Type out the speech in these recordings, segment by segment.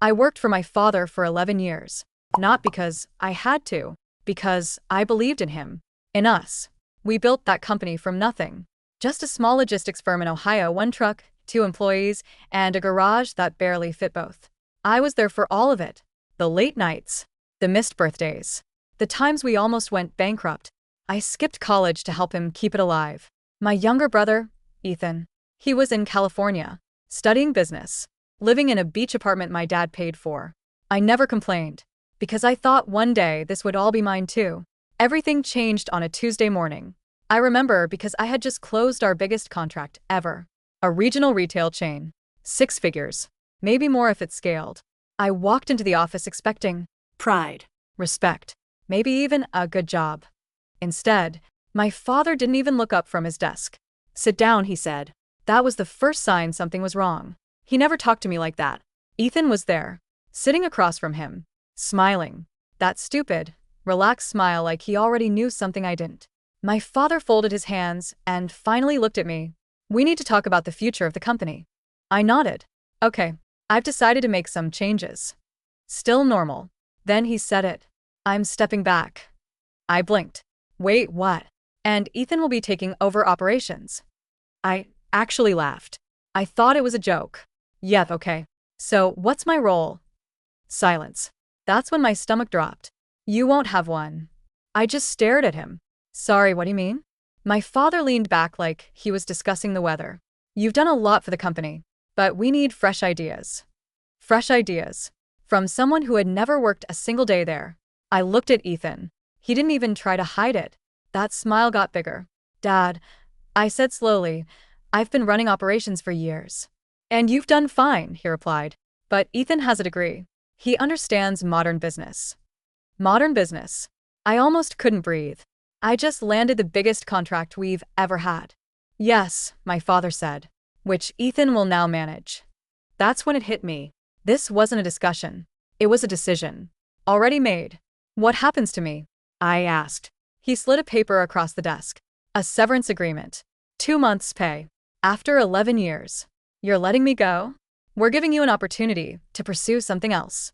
I worked for my father for 11 years. Not because I had to, because I believed in him. In us. We built that company from nothing. Just a small logistics firm in Ohio, one truck, two employees, and a garage that barely fit both. I was there for all of it. The late nights. The missed birthdays. The times we almost went bankrupt. I skipped college to help him keep it alive. My younger brother, Ethan. He was in California, studying business, living in a beach apartment my dad paid for. I never complained, because I thought one day this would all be mine too. Everything changed on a Tuesday morning. I remember because I had just closed our biggest contract ever. A regional retail chain. 6 figures. Maybe more if it scaled. I walked into the office expecting pride, respect, maybe even a good job. Instead, my father didn't even look up from his desk. "Sit down," he said. That was the first sign something was wrong. He never talked to me like that. Ethan was there, sitting across from him, smiling. That stupid, relaxed smile like he already knew something I didn't. My father folded his hands and finally looked at me. "We need to talk about the future of the company." I nodded. "Okay, I've decided to make some changes." Still normal. Then he said it. "I'm stepping back." I blinked. "Wait, what?" "And Ethan will be taking over operations." I actually laughed. I thought it was a joke. "Yep, okay. So, what's my role?" Silence. That's when my stomach dropped. "You won't have one." I just stared at him. "Sorry, what do you mean?" My father leaned back like he was discussing the weather. "You've done a lot for the company, but we need fresh ideas." Fresh ideas. From someone who had never worked a single day there. I looked at Ethan. He didn't even try to hide it. That smile got bigger. "Dad," I said slowly, "I've been running operations for years." "And you've done fine," he replied. "But Ethan has a degree. He understands modern business." Modern business. I almost couldn't breathe. I just landed the biggest contract we've ever had. "Yes," my father said, "which Ethan will now manage." That's when it hit me. This wasn't a discussion. It was a decision. Already made. "What happens to me?" I asked. He slid a paper across the desk. "A severance agreement. 2 months' pay. After 11 years. You're letting me go? We're giving you an opportunity to pursue something else."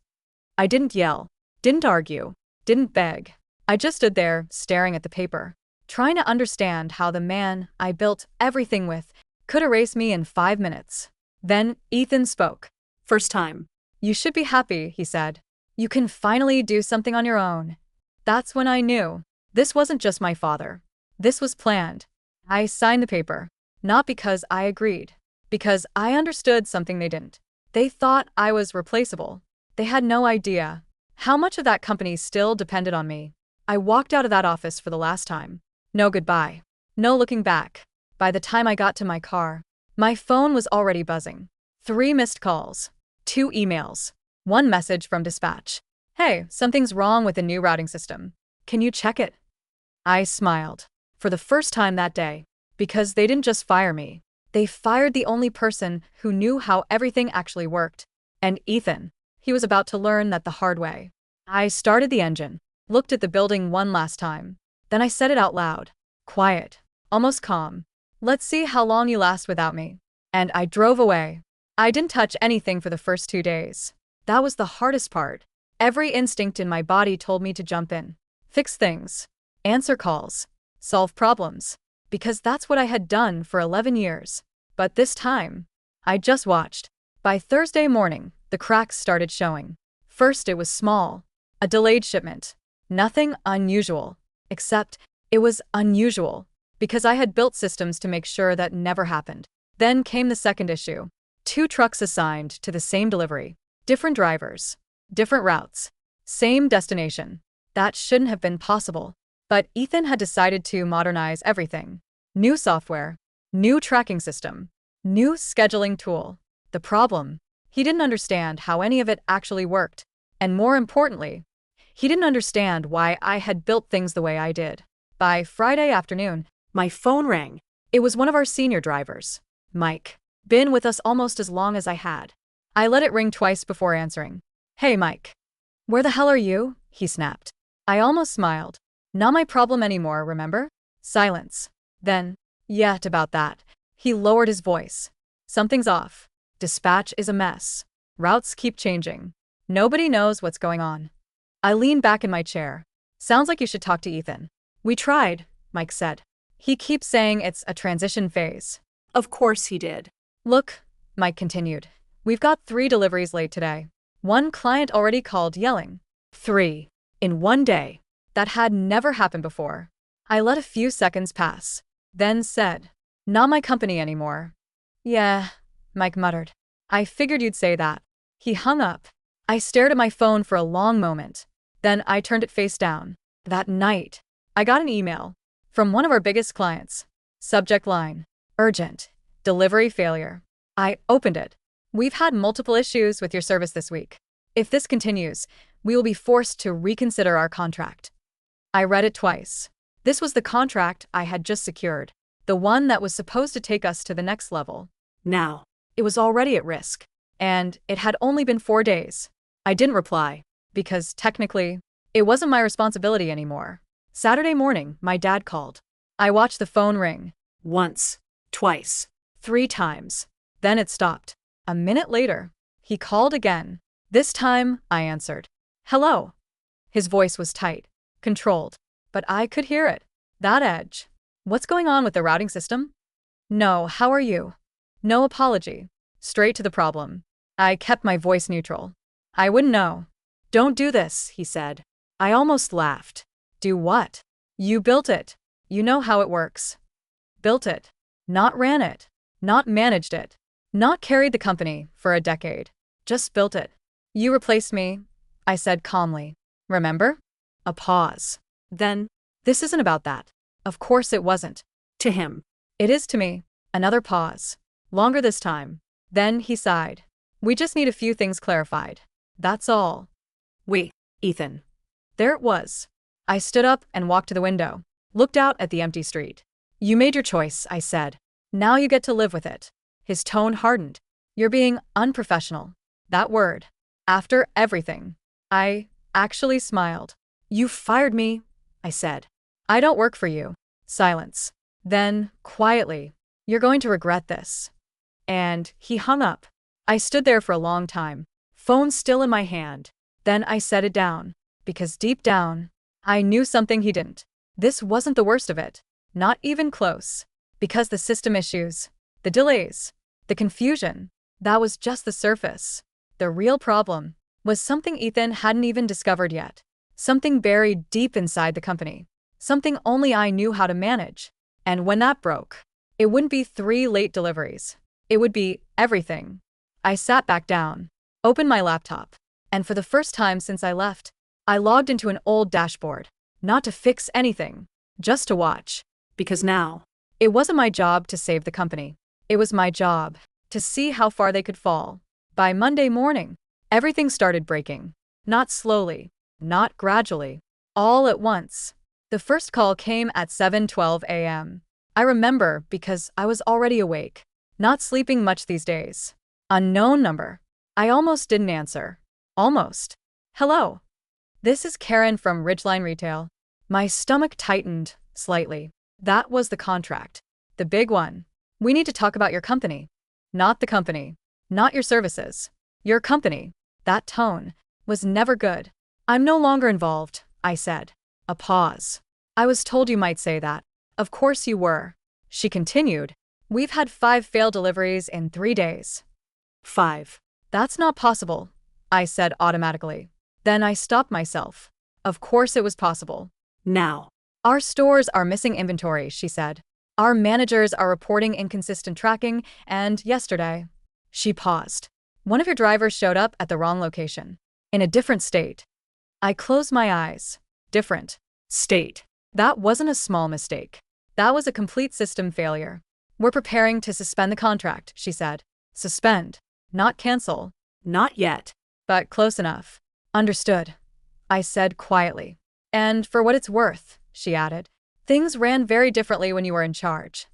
I didn't yell. Didn't argue. Didn't beg. I just stood there, staring at the paper, trying to understand how the man I built everything with could erase me in 5 minutes. Then Ethan spoke. "First time. You should be happy," he said. "You can finally do something on your own." That's when I knew. This wasn't just my father. This was planned. I signed the paper. Not because I agreed. Because I understood something they didn't. They thought I was replaceable. They had no idea how much of that company still depended on me. I walked out of that office for the last time. No goodbye. No looking back. By the time I got to my car, my phone was already buzzing. 3 missed calls. 2 emails. 1 message from dispatch. "Hey, something's wrong with the new routing system. Can you check it?" I smiled. For the first time that day. Because they didn't just fire me. They fired the only person who knew how everything actually worked. And Ethan. He was about to learn that the hard way. I started the engine. Looked at the building one last time. Then I said it out loud. Quiet. Almost calm. "Let's see how long you last without me." And I drove away. I didn't touch anything for the first 2 days. That was the hardest part. Every instinct in my body told me to jump in. Fix things. Answer calls. Solve problems. Because that's what I had done for 11 years. But this time, I just watched. By Thursday morning, the cracks started showing. First it was small. A delayed shipment. Nothing unusual. Except, it was unusual. Because I had built systems to make sure that never happened. Then came the second issue. 2 trucks assigned to the same delivery. Different drivers. Different routes. Same destination. That shouldn't have been possible. But Ethan had decided to modernize everything. New software. New tracking system. New scheduling tool. The problem? He didn't understand how any of it actually worked. And more importantly, he didn't understand why I had built things the way I did. By Friday afternoon, my phone rang. It was one of our senior drivers, Mike. Been with us almost as long as I had. I let it ring twice before answering. "Hey, Mike. Where the hell are you?" he snapped. I almost smiled. "Not my problem anymore, remember?" Silence. Then, "Yet about that." He lowered his voice. "Something's off. Dispatch is a mess. Routes keep changing. Nobody knows what's going on. I leaned back in my chair. Sounds like you should talk to Ethan. We tried, Mike said. He keeps saying it's a transition phase. Of course he did. Look, Mike continued. We've got 3 deliveries late today. One client already called yelling. 3. In one day. That had never happened before. I let a few seconds pass. Then said, not my company anymore. Yeah, Mike muttered. I figured you'd say that. He hung up. I stared at my phone for a long moment. Then I turned it face down. That night, I got an email from one of our biggest clients. Subject line, urgent, delivery failure. I opened it. We've had multiple issues with your service this week. If this continues, we will be forced to reconsider our contract. I read it twice. This was the contract I had just secured, the one that was supposed to take us to the next level. Now, it was already at risk, and it had only been 4 days. I didn't reply, because technically, it wasn't my responsibility anymore. Saturday morning, my dad called. I watched the phone ring. Once, twice, 3 times. Then it stopped. A minute later, he called again. This time, I answered. Hello. His voice was tight, controlled, but I could hear it. That edge. What's going on with the routing system? No, how are you? No apology. Straight to the problem. I kept my voice neutral. I wouldn't know. Don't do this, he said. I almost laughed. Do what? You built it. You know how it works. Built it. Not ran it. Not managed it. Not carried the company for a decade. Just built it. You replaced me, I said calmly. Remember? A pause. Then, this isn't about that. Of course it wasn't. To him. It is to me. Another pause. Longer this time. Then he sighed. We just need a few things clarified. That's all. We, Ethan. There it was. I stood up and walked to the window, looked out at the empty street. You made your choice, I said. Now you get to live with it. His tone hardened. You're being unprofessional. That word. After everything. I actually smiled. You fired me, I said. I don't work for you. Silence. Then, quietly, you're going to regret this. And he hung up. I stood there for a long time, phone still in my hand. Then I set it down, because deep down, I knew something he didn't. This wasn't the worst of it. Not even close. Because the system issues, the delays, the confusion, that was just the surface. The real problem was something Ethan hadn't even discovered yet. Something buried deep inside the company. Something only I knew how to manage. And when that broke, it wouldn't be 3 late deliveries. It would be everything. I sat back down, opened my laptop, and for the first time since I left, I logged into an old dashboard. Not to fix anything, just to watch. Because now, it wasn't my job to save the company. It was my job to see how far they could fall. By Monday morning, everything started breaking. Not slowly, not gradually, all at once. The first call came at 7:12 a.m. I remember because I was already awake, not sleeping much these days. Unknown number. I almost didn't answer. Almost. Hello. This is Karen from Ridgeline Retail. My stomach tightened slightly. That was the contract. The big one. We need to talk about your company. Not the company. Not your services. Your company. That tone was never good. I'm no longer involved, I said. A pause. I was told you might say that. Of course you were. She continued. We've had 5 failed deliveries in 3 days. 5. That's not possible, I said automatically. Then I stopped myself. Of course it was possible. Now. Our stores are missing inventory, she said. Our managers are reporting inconsistent tracking, and yesterday. She paused. One of your drivers showed up at the wrong location. In a different state. I closed my eyes. Different state. That wasn't a small mistake. That was a complete system failure. We're preparing to suspend the contract, she said. Suspend. Not cancel. Not yet. But close enough. Understood. I said quietly. And for what it's worth, she added, things ran very differently when you were in charge.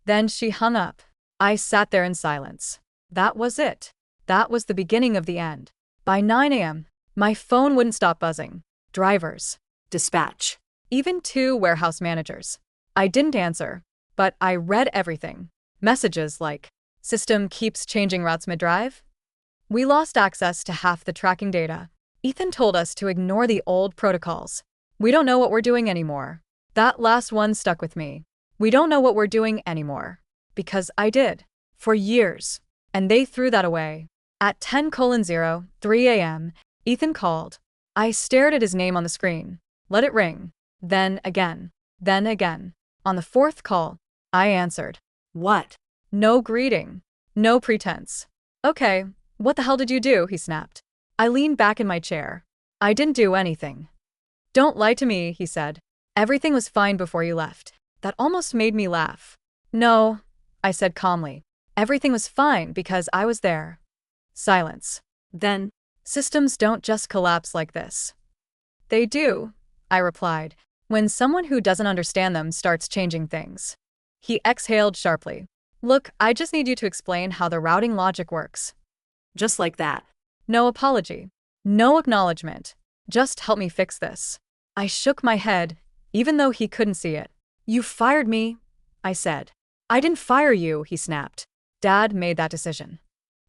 Then she hung up. I sat there in silence. That was it. That was the beginning of the end. By 9 a.m., my phone wouldn't stop buzzing. Drivers. Dispatch. Even 2 warehouse managers. I didn't answer, but I read everything. Messages like, system keeps changing routes mid-drive. We lost access to half the tracking data. Ethan told us to ignore the old protocols. We don't know what we're doing anymore. That last one stuck with me. We don't know what we're doing anymore. Because I did. For years. And they threw that away. At 10:03 a.m., Ethan called. I stared at his name on the screen. Let it ring. Then again. Then again. On the fourth call, I answered. What? No greeting. No pretense. Okay, what the hell did you do? He snapped. I leaned back in my chair. I didn't do anything. Don't lie to me, he said. Everything was fine before you left. That almost made me laugh. No, I said calmly. Everything was fine because I was there. Silence. Then, systems don't just collapse like this. They do, I replied, when someone who doesn't understand them starts changing things. He exhaled sharply. Look, I just need you to explain how the routing logic works. just like that. No apology. No acknowledgement. Just help me fix this. I shook my head, even though he couldn't see it. You fired me, I said. I didn't fire you, he snapped. Dad made that decision.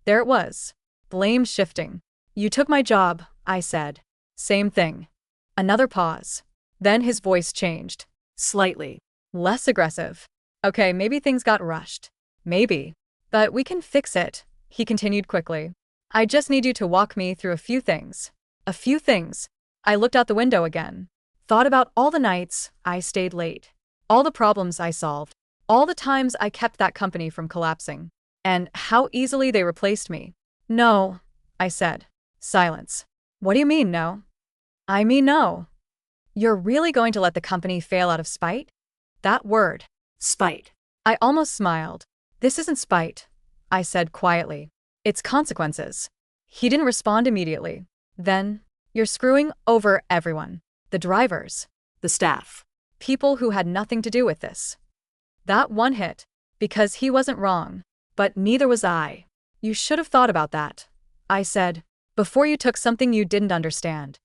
There it was. Blame shifting. You took my job, I said. Same thing. Another pause. Then his voice changed. Slightly. Less aggressive. Okay, maybe things got rushed. Maybe. But we can fix it, he continued quickly. I just need you to walk me through a few things. A few things. I looked out the window again. Thought about all the nights I stayed late. All the problems I solved. All the times I kept that company from collapsing. And how easily they replaced me. No, I said. Silence. What do you mean, no? I mean no. You're really going to let the company fail out of spite? That word. Spite. I almost smiled. This isn't spite, I said quietly. It's consequences. He didn't respond immediately. Then, you're screwing over everyone. The drivers. The staff. People who had nothing to do with this. That one hit. Because he wasn't wrong. But neither was I. You should have thought about that, I said, before you took something you didn't understand.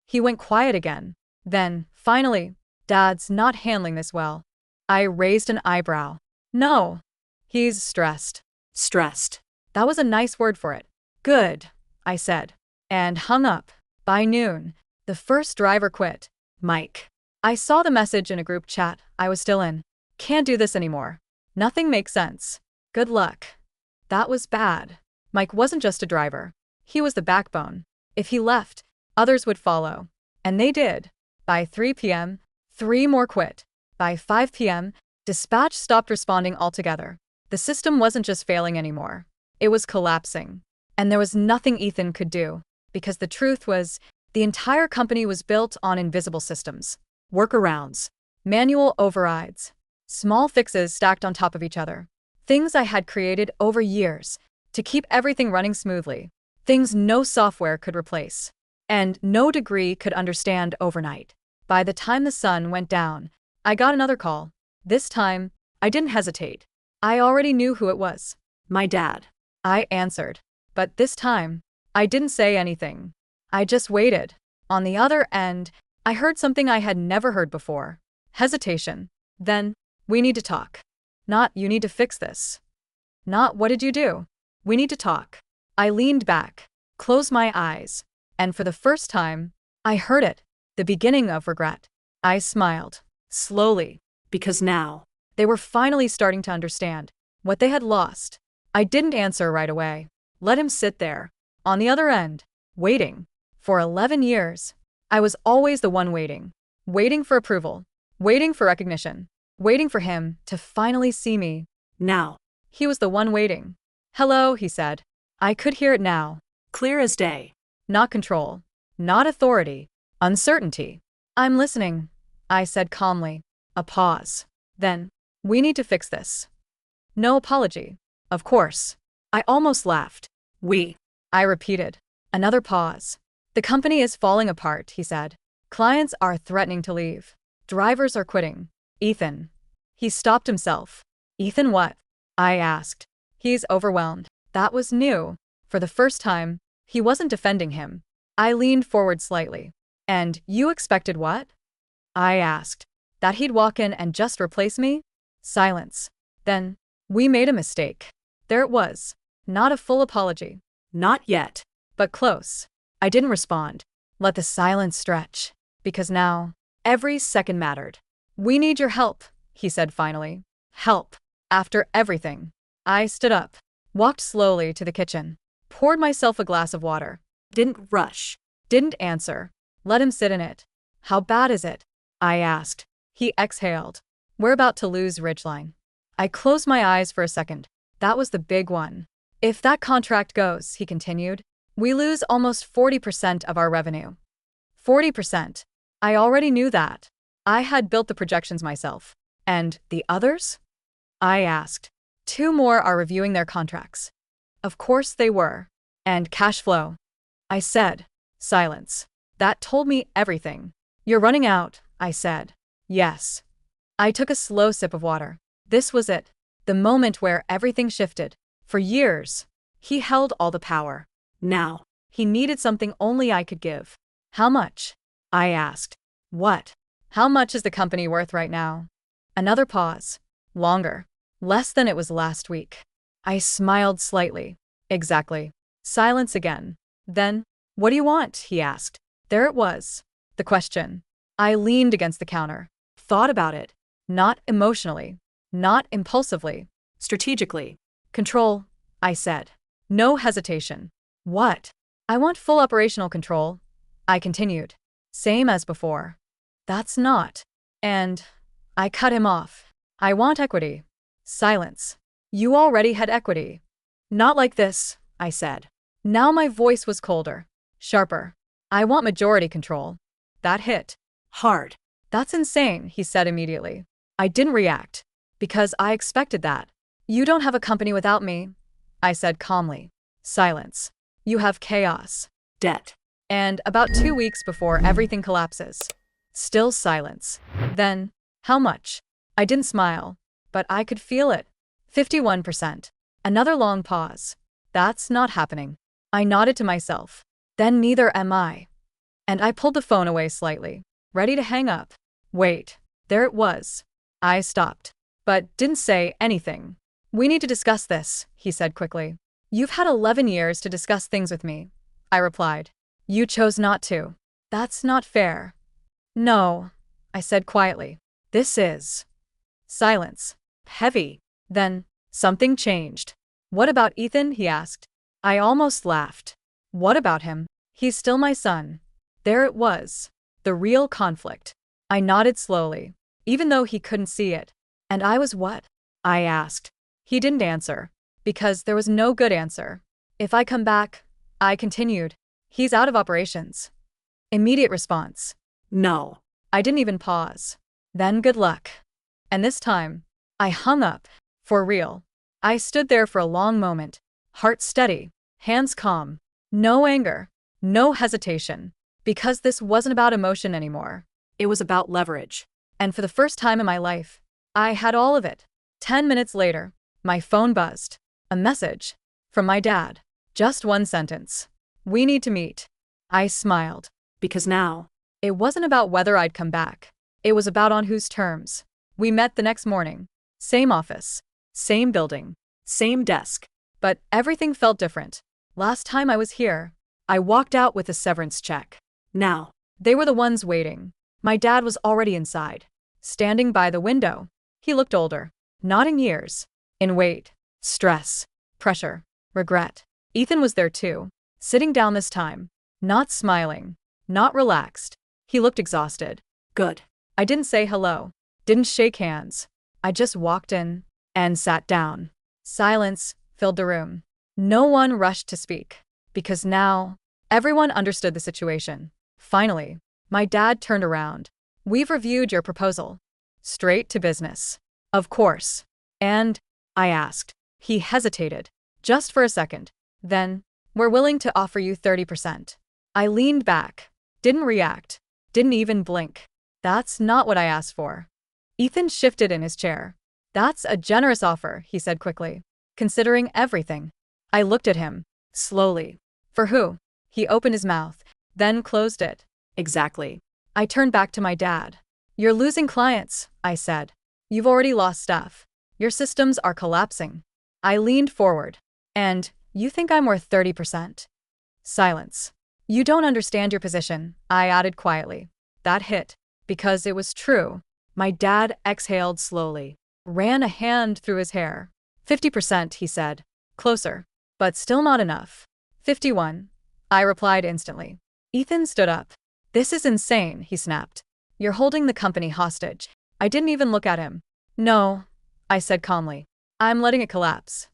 He went quiet again. Then, finally, Dad's not handling this well. I raised an eyebrow. No. He's stressed. Stressed. That was a nice word for it. Good, I said. And hung up. By noon, the first driver quit. Mike. I saw the message in a group chat I was still in. Can't do this anymore. Nothing makes sense. Good luck. That was bad. Mike wasn't just a driver. He was the backbone. If he left, others would follow. And they did. By 3 p.m., 3 more quit. By 5 p.m., dispatch stopped responding altogether. The system wasn't just failing anymore. It was collapsing. And there was nothing Ethan could do. Because the truth was, the entire company was built on invisible systems. Workarounds. Manual overrides. Small fixes stacked on top of each other. Things I had created over years to keep everything running smoothly. Things no software could replace. And no degree could understand overnight. By the time the sun went down, I got another call. This time, I didn't hesitate. I already knew who it was. My dad. I answered. But this time, I didn't say anything. I just waited. On the other end, I heard something I had never heard before. Hesitation. Then, we need to talk. Not, you need to fix this. Not, what did you do? We need to talk. I leaned back, closed my eyes, and for the first time, I heard it. The beginning of regret. I smiled. Slowly. Because now. They were finally starting to understand what they had lost. I didn't answer right away. Let him sit there. On the other end. Waiting. For 11 years. I was always the one waiting. Waiting for approval. Waiting for recognition. Waiting for him to finally see me. Now. He was the one waiting. Hello, he said. I could hear it now. Clear as day. Not control. Not authority. Uncertainty. I'm listening, I said calmly. A pause. Then, we need to fix this. No apology. Of course. I almost laughed. We. I repeated. Another pause. The company is falling apart, he said. Clients are threatening to leave. Drivers are quitting. Ethan. He stopped himself. Ethan what? I asked. He's overwhelmed. That was new. For the first time, he wasn't defending him. I leaned forward slightly. And you expected what? I asked. That he'd walk in and just replace me? Silence. Then, we made a mistake. There it was. Not a full apology. Not yet. But close. I didn't respond. Let the silence stretch. Because now, every second mattered. We need your help, he said finally. Help. After everything. I stood up, walked slowly to the kitchen, poured myself a glass of water. Didn't rush. Didn't answer. Let him sit in it. How bad is it? I asked. He exhaled. We're about to lose Ridgeline. I closed my eyes for a second. That was the big one. If that contract goes, he continued, we lose almost 40% of our revenue. 40%. I already knew that. I had built the projections myself. And the others? I asked. 2 more are reviewing their contracts. Of course they were. And cash flow. I said. Silence. That told me everything. You're running out, I said. Yes. I took a slow sip of water. This was it. The moment where everything shifted. For years, he held all the power. Now. He needed something only I could give. How much? I asked. What? How much is the company worth right now? Another pause. Longer. Less than it was last week. I smiled slightly. Exactly. Silence again. Then, what do you want? He asked. There it was. The question. I leaned against the counter. Thought about it. Not emotionally. Not impulsively. Strategically. Control, I said. No hesitation. What? I want full operational control. I continued. Same as before. That's not. And I cut him off. I want equity. Silence. You already had equity. Not like this, I said. Now my voice was colder, sharper. I want majority control. That hit. Hard. That's insane, he said immediately. I didn't react. Because I expected that. You don't have a company without me, I said calmly. Silence. You have chaos. Debt. And about 2 weeks before everything collapses. Still silence. Then, how much? I didn't smile, but I could feel it. 51%. Another long pause. That's not happening. I nodded to myself. Then neither am I. And I pulled the phone away slightly, ready to hang up. Wait, there it was. I stopped, but didn't say anything. We need to discuss this, he said quickly. You've had 11 years to discuss things with me, I replied. You chose not to. That's not fair. No, I said quietly. This is. Silence. Heavy. Then, something changed. What about Ethan? He asked. I almost laughed. What about him? He's still my son. There it was. The real conflict. I nodded slowly, even though he couldn't see it. And I was what? I asked. He didn't answer, because there was no good answer. If I come back, I continued. He's out of operations. Immediate response. No. I didn't even pause. Then good luck. And this time, I hung up. For real. I stood there for a long moment, heart steady, hands calm. No anger. No hesitation. Because this wasn't about emotion anymore. It was about leverage. And for the first time in my life, I had all of it. 10 minutes later, my phone buzzed. A message. From my dad. Just one sentence. We need to meet. I smiled. Because now. It wasn't about whether I'd come back. It was about on whose terms. We met the next morning. Same office. Same building. Same desk. But everything felt different. Last time I was here, I walked out with a severance check. Now. They were the ones waiting. My dad was already inside, standing by the window. He looked older, not in years, in weight, stress, pressure, regret. Ethan was there too, sitting down this time, not smiling, not relaxed. He looked exhausted. Good. I didn't say hello, didn't shake hands. I just walked in and sat down. Silence filled the room. No one rushed to speak, because now everyone understood the situation. Finally, my dad turned around. We've reviewed your proposal. Straight to business. Of course. And, I asked. He hesitated. Just for a second. Then, we're willing to offer you 30%. I leaned back. Didn't react. Didn't even blink. That's not what I asked for. Ethan shifted in his chair. That's a generous offer, he said quickly. Considering everything. I looked at him. Slowly. For who? He opened his mouth, then closed it. Exactly. I turned back to my dad. You're losing clients, I said. You've already lost staff. Your systems are collapsing. I leaned forward. And You think I'm worth 30%? Silence. You don't understand your position, I added quietly. That hit. Because it was true. My dad exhaled slowly, ran a hand through his hair. 50%, he said. Closer. But still not enough. 51. I replied instantly. Ethan stood up. This is insane, he snapped. You're holding the company hostage. I didn't even look at him. No, I said calmly. I'm letting it collapse.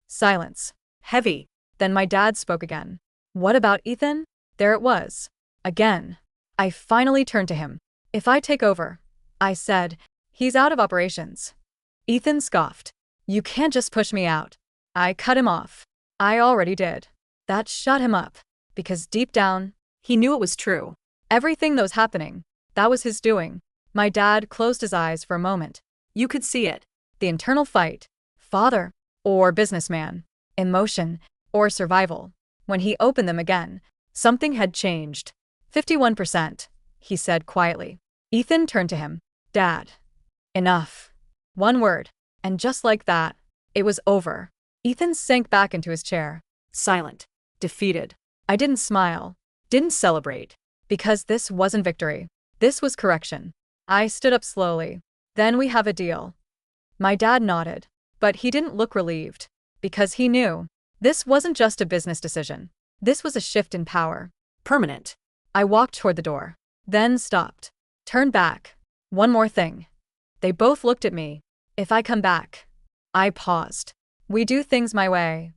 Silence. Heavy. Then my dad spoke again. What about Ethan? There it was. Again. I finally turned to him. If I take over, I said, he's out of operations. Ethan scoffed. You can't just push me out. I cut him off. I already did. That shut him up. Because deep down, He knew it was true. everything that was happening, that was his doing. My dad closed his eyes for a moment. You could see it. The internal fight. Father or businessman. Emotion or survival. When he opened them again, something had changed. 51%, he said quietly. Ethan turned to him. Dad. Enough. One word. And just like that, it was over. Ethan sank back into his chair. Silent. Defeated. I didn't smile. Didn't celebrate. Because this wasn't victory. This was correction. I stood up slowly. Then we have a deal. My dad nodded. But he didn't look relieved. Because he knew. This wasn't just a business decision. This was a shift in power. Permanent. I walked toward the door. Then stopped. Turned back. One more thing. They both looked at me. If I come back. I paused. We do things my way.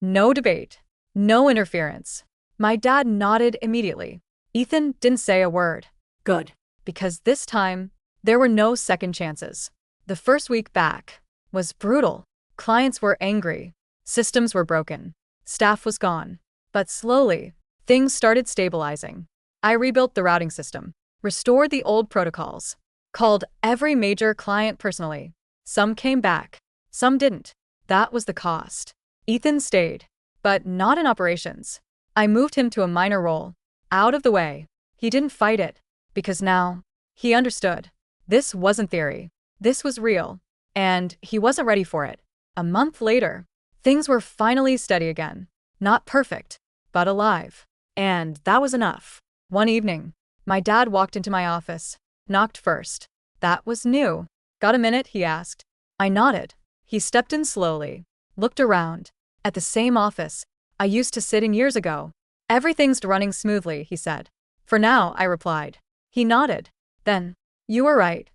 No debate. No interference. My dad nodded immediately. Ethan didn't say a word. Good. Because this time, there were no second chances. The first week back was brutal. Clients were angry. Systems were broken. Staff was gone. But slowly, things started stabilizing. I rebuilt the routing system, restored the old protocols, called every major client personally. Some came back. Some didn't. That was the cost. Ethan stayed, but not in operations. I moved him to a minor role. Out of the way. He didn't fight it. Because now, he understood. This wasn't theory. This was real. And he wasn't ready for it. A month later, things were finally steady again. Not perfect, but alive. And that was enough. One evening, my dad walked into my office, knocked first. That was new. Got a minute, he asked. I nodded. He stepped in slowly, looked around. At the same office I used to sit in years ago. Everything's running smoothly, he said. For now, I replied. He nodded. Then, you were right.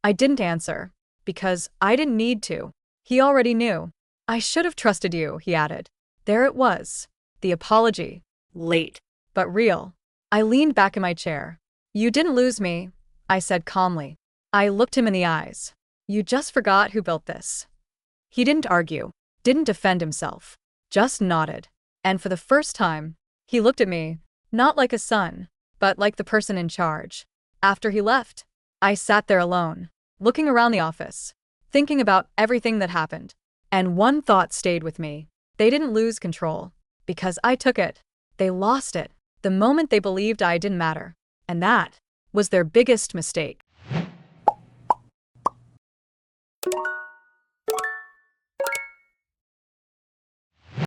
I didn't answer. Because I didn't need to. He already knew. I should have trusted you, he added. There it was. The apology. Late. But real. I leaned back in my chair. You didn't lose me, I said calmly. I looked him in the eyes. You just forgot who built this. He didn't argue, didn't defend himself, just nodded. And for the first time, he looked at me, not like a son, but like the person in charge. After he left, I sat there alone, looking around the office, thinking about everything that happened. And one thought stayed with me. They didn't lose control. Because I took it. They lost it. The moment they believed I didn't matter. And that was their biggest mistake.